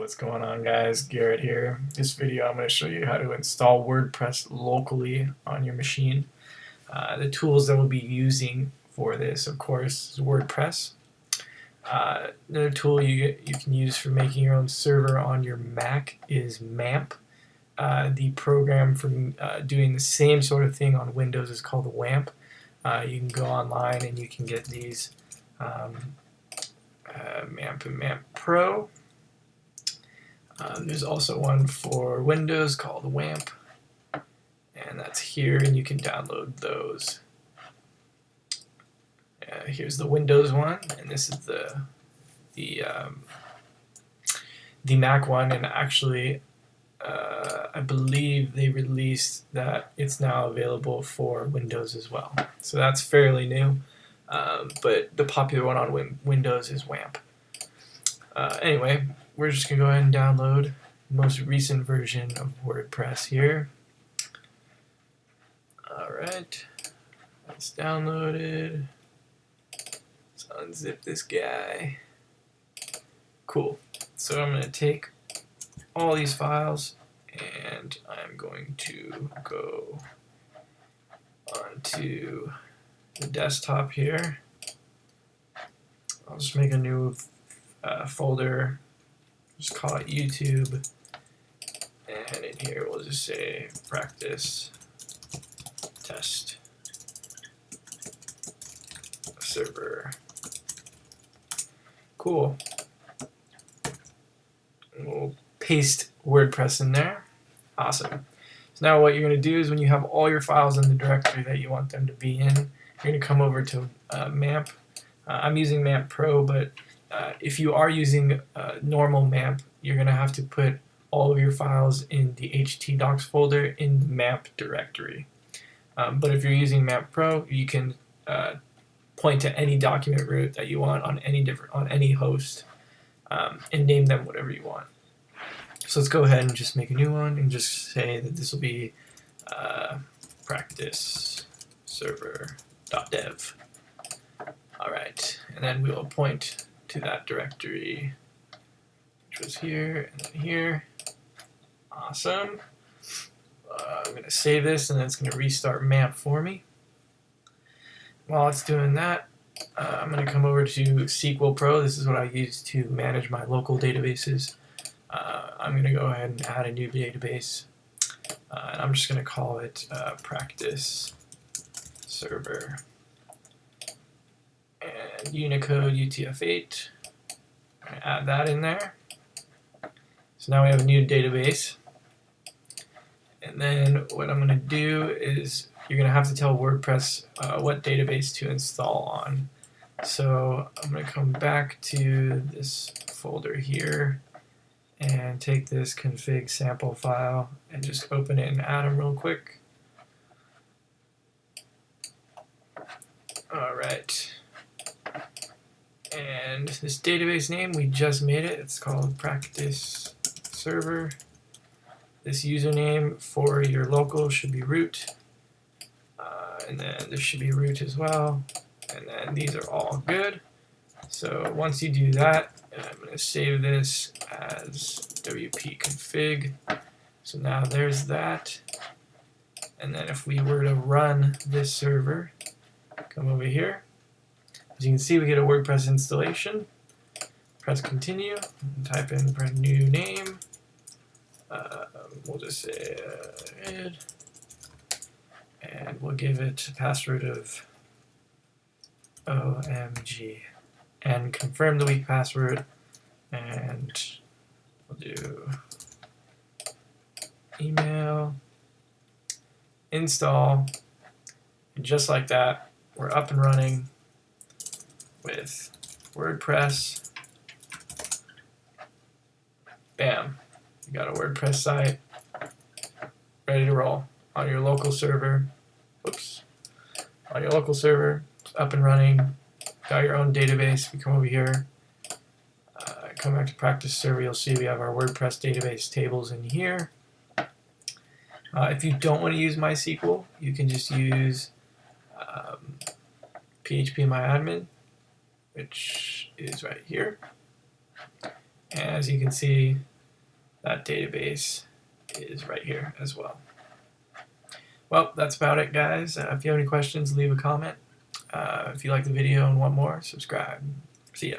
What's going on, guys? Garrett here. This video I'm going to show you how to install WordPress locally on your machine. The tools that we'll be using for this, of course, is WordPress. Another tool you can use for making your own server on your Mac is MAMP. The program for doing the same sort of thing on Windows is called WAMP. You can go online and you can get these MAMP and MAMP Pro. There's also one for Windows called WAMP, and that's here, and you can download those. Here's the Windows one, and this is the Mac one, and actually I believe they released that it's now available for Windows as well. So that's fairly new, but the popular one on Windows is WAMP. Anyway, we're just going to go ahead and download the most recent version of WordPress here. Alright, that's downloaded. Let's unzip this guy. Cool. So I'm going to take all these files and I'm going to go onto the desktop here. I'll just make a new folder. Just call it YouTube, and in here we'll just say practice test server. Cool. We'll paste WordPress in there. Awesome. So now what you're going to do is when you have all your files in the directory that you want them to be in, you're going to come over to MAMP. I'm using MAMP Pro, but if you are using normal MAMP, you're going to have to put all of your files in the htdocs folder in the MAMP directory. But if you're using MAMP Pro, you can point to any document root that you want on any host and name them whatever you want. So let's go ahead and just make a new one and just say that this will be practice server.dev. Alright, and then we will point to that directory, which was here and then here. Awesome. I'm going to save this and then it's going to restart MAMP for me. While it's doing that, I'm going to come over to SQL Pro. This is what I use to manage my local databases. I'm going to go ahead and add a new database, and I'm just going to call it practice server. And Unicode UTF-8. I'm going to add that in there. So now we have a new database. And then what I'm going to do is you're going to have to tell WordPress what database to install on. So I'm going to come back to this folder here and take this config sample file and just open it in Atom real quick. Alright. And this database name, we just made it. It's called practice server. This username for your local should be root. And then this should be root as well. And then these are all good. So once you do that, I'm going to save this as wp config. So now there's that. And then if we were to run this server, come over here. As you can see, we get a WordPress installation. Press continue, and type in a new name. We'll just say ed, and we'll give it a password of OMG, and confirm the weak password, and we'll do email, install, and just like that, we're up and running with WordPress. Bam. You got a WordPress site ready to roll on your local server. Oops. On your local server, it's up and running. Got your own database. We come over here, come back to practice server. You'll see we have our WordPress database tables in here. If you don't want to use MySQL, you can just use phpMyAdmin, which is right here. And as you can see, that database is right here as well. Well, that's about it, guys. If you have any questions, leave a comment. If you like the video and want more, subscribe. See ya.